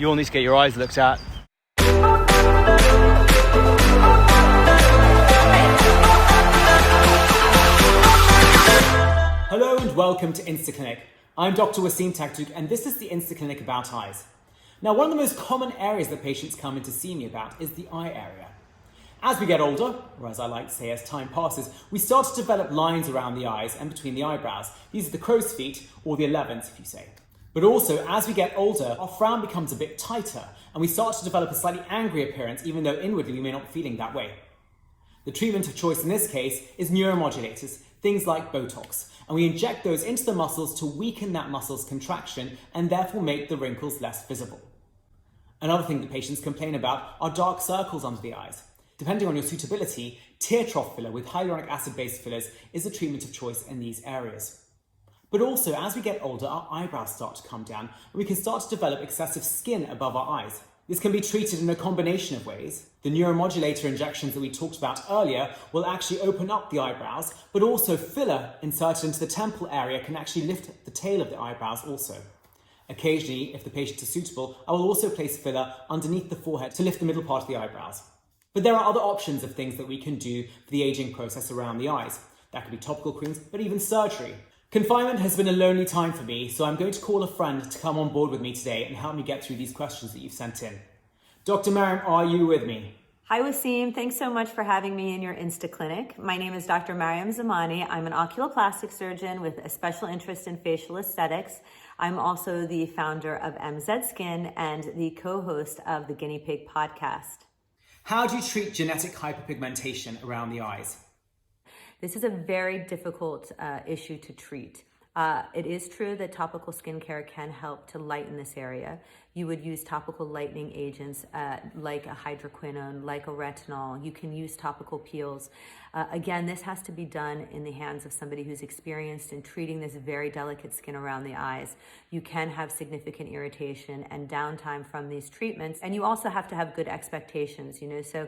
you all need to get your eyes looked at. Hello and welcome to InstaClinic. I'm Dr Wassim and this is the InstaClinic About Eyes. Now, one of the most common areas that patients come in to see me about is the eye area. As we get older, or as I like to say, as time passes, we start to develop lines around the eyes and between the eyebrows. These are the crow's feet, or the 11s if you say. But also, as we get older, our frown becomes a bit tighter, and we start to develop a slightly angry appearance, even though inwardly we may not be feeling that way. The treatment of choice in this case is neuromodulators, things like Botox, and we inject those into the muscles to weaken that muscle's contraction and therefore make the wrinkles less visible. Another thing that patients complain about are dark circles under the eyes. Depending on your suitability, tear trough filler with hyaluronic acid-based fillers is the treatment of choice in these areas. But also, as we get older, our eyebrows start to come down and we can start to develop excessive skin above our eyes. This can be treated in a combination of ways. The neuromodulator injections that we talked about earlier will actually open up the eyebrows, but also filler inserted into the temple area can actually lift the tail of the eyebrows also. Occasionally, if the patient is suitable, I will also place filler underneath the forehead to lift the middle part of the eyebrows. But there are other options of things that we can do for the aging process around the eyes. That could be topical creams, but even surgery. Confinement has been a lonely time for me, so I'm going to call a friend to come on board with me today and help me get through these questions that you've sent in. Dr Maryam, are you with me? Hi Wassim, thanks so much for having me in your InstaClinic. My name is Dr Maryam Zamani. I'm an oculoplastic surgeon with a special interest in facial aesthetics. I'm also the founder of MZ Skin and the co-host of the Guinea Pig podcast. How do you treat genetic hyperpigmentation around the eyes? This is a very difficult issue to treat. It is true that topical skincare can help to lighten this area. You would use topical lightening agents like a hydroquinone, like a retinol. You can use topical peels. Again, this has to be done in the hands of somebody who's experienced in treating this very delicate skin around the eyes. You can have significant irritation and downtime from these treatments. And you also have to have good expectations, so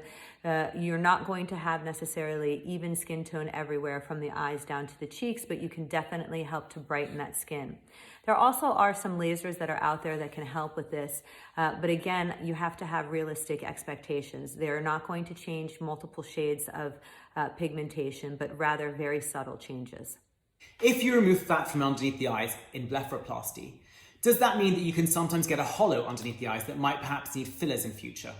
you're not going to have necessarily even skin tone everywhere from the eyes down to the cheeks, but you can definitely help to brighten that skin. There also are some lasers that are out there that can help with this, but again, you have to have realistic expectations. They're not going to change multiple shades of pigmentation, but rather very subtle changes. If you remove fat from underneath the eyes in blepharoplasty, does that mean that you can sometimes get a hollow underneath the eyes that might perhaps need fillers in future?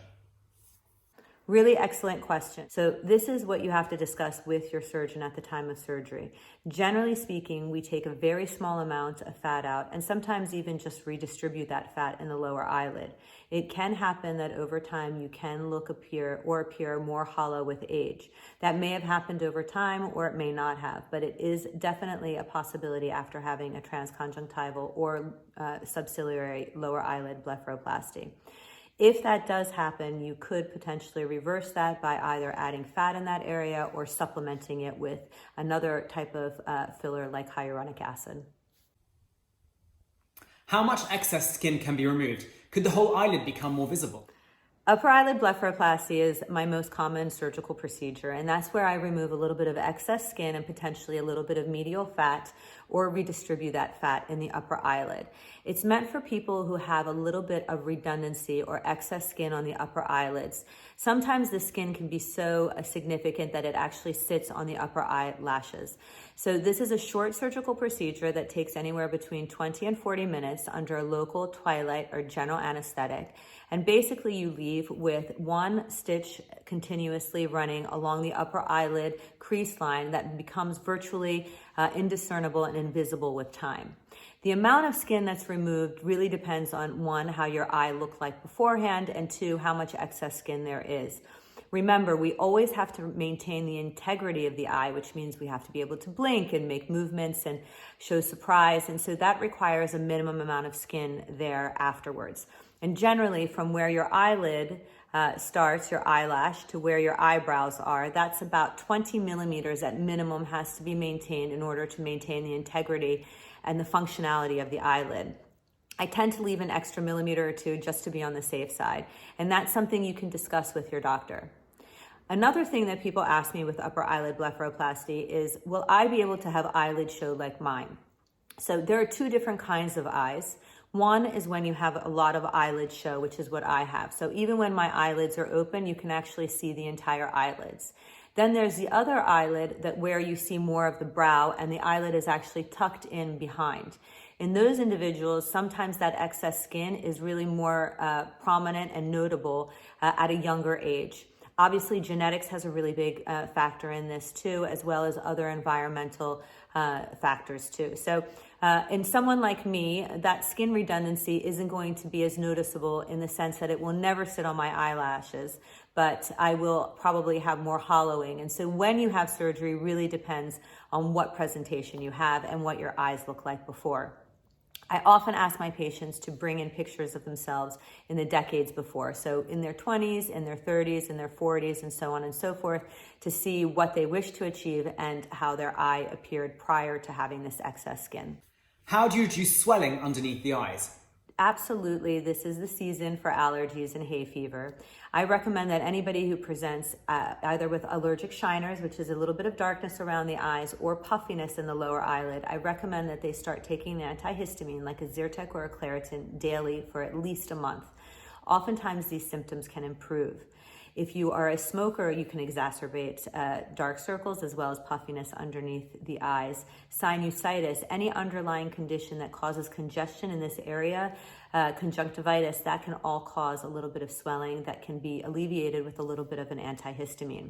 Really excellent question. So this is what you have to discuss with your surgeon at the time of surgery. Generally speaking, we take a very small amount of fat out and sometimes even just redistribute that fat in the lower eyelid. It can happen that over time you can appear more hollow with age. That may have happened over time or it may not have, but it is definitely a possibility after having a transconjunctival or subciliary lower eyelid blepharoplasty. If that does happen, you could potentially reverse that by either adding fat in that area or supplementing it with another type of filler like hyaluronic acid. How much excess skin can be removed? Could the whole eyelid become more visible? Upper eyelid blepharoplasty is my most common surgical procedure, and that's where I remove a little bit of excess skin and potentially a little bit of medial fat or redistribute that fat in the upper eyelid. It's meant for people who have a little bit of redundancy or excess skin on the upper eyelids. Sometimes the skin can be so significant that it actually sits on the upper eyelashes. So this is a short surgical procedure that takes anywhere between 20 and 40 minutes under a local twilight or general anesthetic. And basically you leave with one stitch continuously running along the upper eyelid crease line that becomes virtually indiscernible and invisible with time. The amount of skin that's removed really depends on one, how your eye looked like beforehand, and two, how much excess skin there is. Remember, we always have to maintain the integrity of the eye, which means we have to be able to blink and make movements and show surprise. And so that requires a minimum amount of skin there afterwards. And generally, from where your eyelid starts, your eyelash, to where your eyebrows are, that's about 20 millimeters at minimum has to be maintained in order to maintain the integrity and the functionality of the eyelid. I tend to leave an extra millimeter or two just to be on the safe side, and that's something you can discuss with your doctor. Another thing that people ask me with upper eyelid blepharoplasty is, will I be able to have eyelids show like mine? So there are two different kinds of eyes. One is when you have a lot of eyelid show, which is what I have. So even when my eyelids are open, you can actually see the entire eyelids. Then there's the other eyelid that where you see more of the brow and the eyelid is actually tucked in behind. In those individuals, sometimes that excess skin is really more prominent and notable at a younger age. Obviously, genetics has a really big factor in this too, as well as other environmental factors too. So in someone like me, that skin redundancy isn't going to be as noticeable in the sense that it will never sit on my eyelashes, but I will probably have more hollowing. And so when you have surgery really depends on what presentation you have and what your eyes look like before. I often ask my patients to bring in pictures of themselves in the decades before. So in their 20s, in their 30s, in their 40s, and so on and so forth, to see what they wish to achieve and how their eye appeared prior to having this excess skin. How do you reduce swelling underneath the eyes? Absolutely, this is the season for allergies and hay fever. I recommend that anybody who presents either with allergic shiners, which is a little bit of darkness around the eyes, or puffiness in the lower eyelid, I recommend that they start taking an antihistamine like a Zyrtec or a Claritin daily for at least a month. Oftentimes these symptoms can improve. If you are a smoker, you can exacerbate dark circles as well as puffiness underneath the eyes. Sinusitis, any underlying condition that causes congestion in this area, conjunctivitis, that can all cause a little bit of swelling that can be alleviated with a little bit of an antihistamine.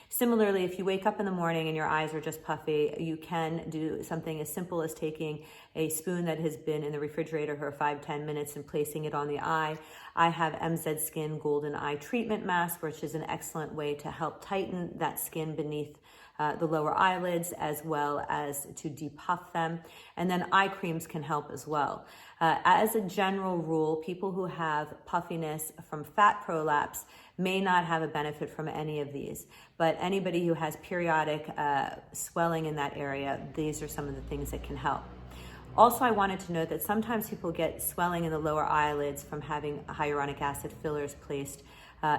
Similarly, if you wake up in the morning and your eyes are just puffy, you can do something as simple as taking a spoon that has been in the refrigerator for 5-10 minutes and placing it on the eye. I have MZ Skin Golden Eye Treatment Mask, which is an excellent way to help tighten that skin beneath the lower eyelids as well as to depuff them. And then eye creams can help as well. As a general rule, people who have puffiness from fat prolapse may not have a benefit from any of these, but anybody who has periodic swelling in that area, these are some of the things that can help. Also, I wanted to note that sometimes people get swelling in the lower eyelids from having hyaluronic acid fillers placed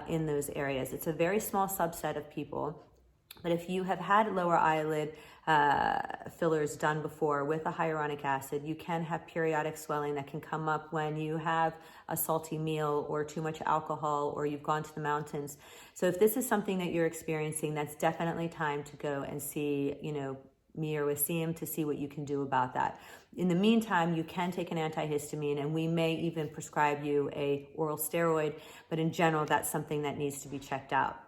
in those areas. It's a very small subset of people, but if you have had lower eyelid fillers done before with a hyaluronic acid, you can have periodic swelling that can come up when you have a salty meal or too much alcohol or you've gone to the mountains. So if this is something that you're experiencing, that's definitely time to go and see, me or Wassim to see what you can do about that. In the meantime, you can take an antihistamine and we may even prescribe you a oral steroid, but in general, that's something that needs to be checked out.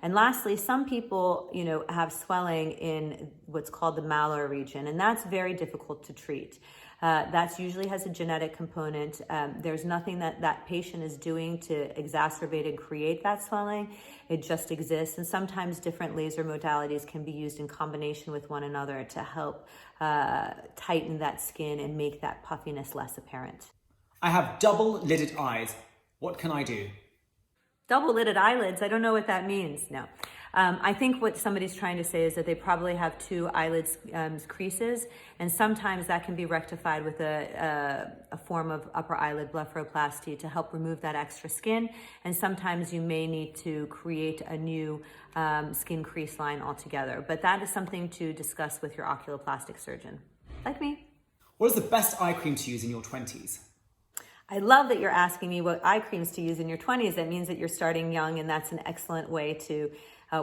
And lastly, some people, have swelling in what's called the malar region, and that's very difficult to treat. That usually has a genetic component. There's nothing that patient is doing to exacerbate and create that swelling. It just exists. And sometimes different laser modalities can be used in combination with one another to help tighten that skin and make that puffiness less apparent. I have double-lidded eyes. What can I do? Double-lidded eyelids, I don't know what that means. No. I think what somebody's trying to say is that they probably have two eyelid creases, and sometimes that can be rectified with a form of upper eyelid blepharoplasty to help remove that extra skin, and sometimes you may need to create a new skin crease line altogether. But that is something to discuss with your oculoplastic surgeon, like me. What is the best eye cream to use in your 20s? I love that you're asking me what eye creams to use in your 20s. That means that you're starting young, and that's an excellent way to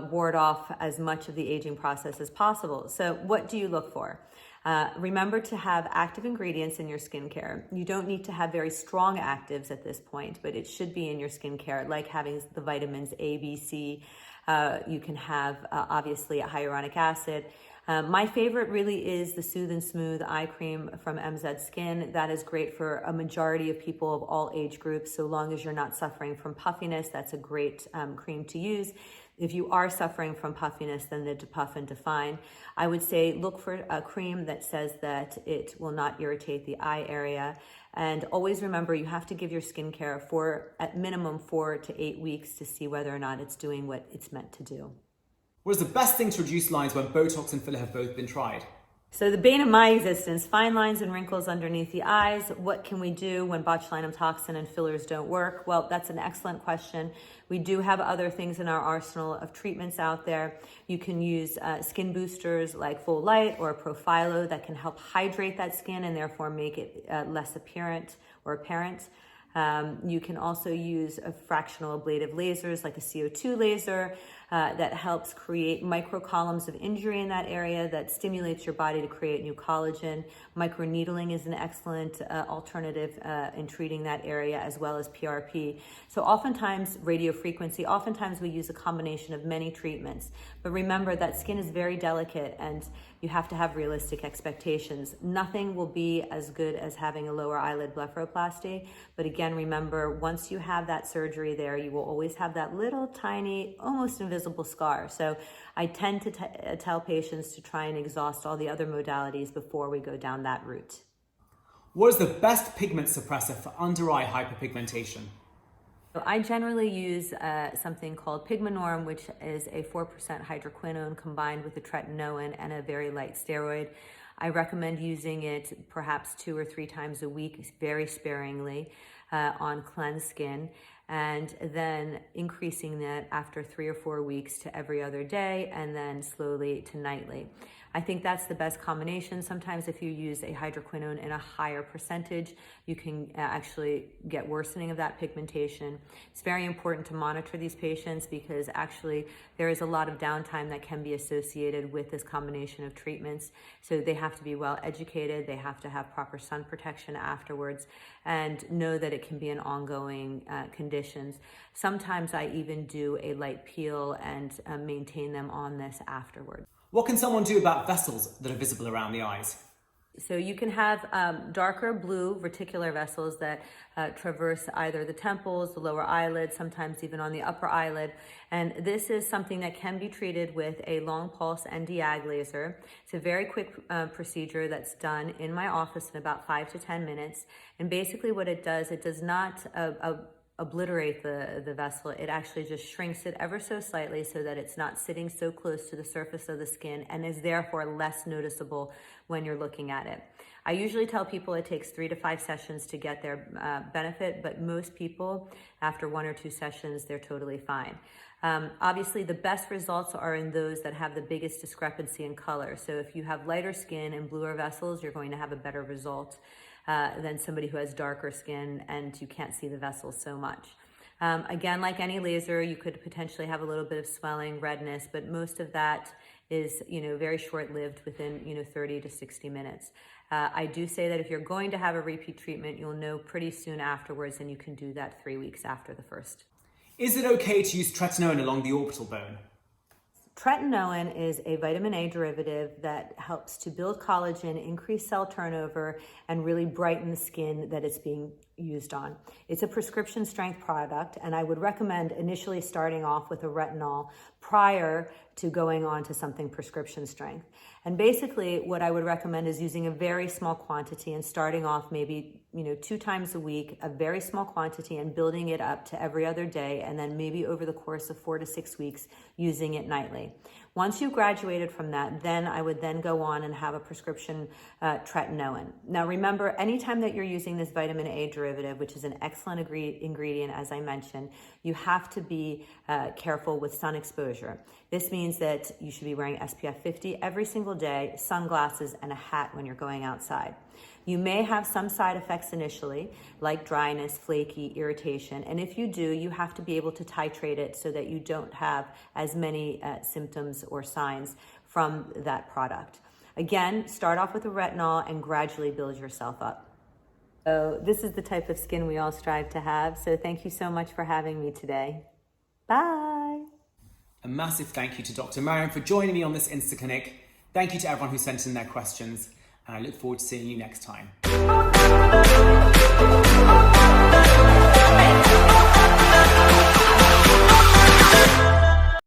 ward off as much of the aging process as possible. So what do you look for? Remember to have active ingredients in your skincare. You don't need to have very strong actives at this point, but it should be in your skincare, like having the vitamins A, B, C. You can have, obviously, a hyaluronic acid. My favorite really is the Soothe and Smooth eye cream from MZ Skin. That is great for a majority of people of all age groups. So long as you're not suffering from puffiness, that's a great cream to use. If you are suffering from puffiness, then the Depuff and Define. I would say look for a cream that says that it will not irritate the eye area. And always remember, you have to give your skincare for at minimum 4 to 8 weeks to see whether or not it's doing what it's meant to do. What is the best thing to reduce lines when Botox and filler have both been tried? So the bane of my existence, fine lines and wrinkles underneath the eyes. What can we do when botulinum toxin and fillers don't work? Well, that's an excellent question. We do have other things in our arsenal of treatments out there. You can use skin boosters like Full Light or Profilo that can help hydrate that skin and therefore make it less apparent or apparent. You can also use a fractional ablative lasers like a CO2 laser that helps create microcolumns of injury in that area that stimulates your body to create new collagen. Microneedling is an excellent alternative in treating that area, as well as PRP. So oftentimes radiofrequency, oftentimes we use a combination of many treatments. But remember that skin is very delicate and you have to have realistic expectations. Nothing will be as good as having a lower eyelid blepharoplasty. But again, remember, once you have that surgery there, you will always have that little tiny, almost invisible scar. So I tend to tell patients to try and exhaust all the other modalities before we go down that route. What is the best pigment suppressor for under-eye hyperpigmentation? So I generally use something called Pigmenorm, which is a 4% hydroquinone combined with a tretinoin and a very light steroid. I recommend using it perhaps 2 or 3 times a week, very sparingly, on cleansed skin, and then increasing that after 3 or 4 weeks to every other day, and then slowly to nightly. I think that's the best combination. Sometimes if you use a hydroquinone in a higher percentage, you can actually get worsening of that pigmentation. It's very important to monitor these patients because actually there is a lot of downtime that can be associated with this combination of treatments. So they have to be well educated, they have to have proper sun protection afterwards, and know that it can be an ongoing conditions. Sometimes I even do a light peel and maintain them on this afterwards. What can someone do about vessels that are visible around the eyes? So you can have darker blue reticular vessels that traverse either the temples, the lower eyelid, sometimes even on the upper eyelid. And this is something that can be treated with a long pulse Nd:YAG laser. It's a very quick procedure that's done in my office in about 5 to 10 minutes. And basically what it does not obliterate the vessel. It actually just shrinks it ever so slightly so that it's not sitting so close to the surface of the skin and is therefore less noticeable when you're looking at it. I usually tell people it takes 3 to 5 sessions to get their benefit, but most people, after 1 or 2 sessions, they're totally fine. Obviously, the best results are in those that have the biggest discrepancy in color. So if you have lighter skin and bluer vessels, you're going to have a better result than somebody who has darker skin and you can't see the vessels so much. Again, like any laser, you could potentially have a little bit of swelling, redness, but most of that is, very short-lived within, 30 to 60 minutes. I do say that if you're going to have a repeat treatment, you'll know pretty soon afterwards, and you can do that 3 weeks after the first. Is it okay to use tretinoin along the orbital bone? Tretinoin is a vitamin A derivative that helps to build collagen, increase cell turnover, and really brighten the skin that it's being used on. It's a prescription strength product, and I would recommend initially starting off with a retinol prior to going on to something prescription strength. And basically what I would recommend is using a very small quantity and starting off maybe 2 times a week, a very small quantity, and building it up to every other day, and then maybe over the course of 4 to 6 weeks using it nightly. Once you've graduated from that, then I would then go on and have a prescription tretinoin. Now remember, anytime that you're using this vitamin A derivative, which is an excellent ingredient, as I mentioned, you have to be careful with sun exposure. This means that you should be wearing SPF 50 every single day, sunglasses, and a hat when you're going outside. You may have some side effects initially, like dryness, flaky, irritation, and if you do, you have to be able to titrate it so that you don't have as many symptoms or signs from that product. Again, start off with a retinol and gradually build yourself up. So this is the type of skin we all strive to have, so thank you so much for having me today. Bye! A massive thank you to Dr. Maryam for joining me on this InstaClinic. Thank you to everyone who sent in their questions, and I look forward to seeing you next time.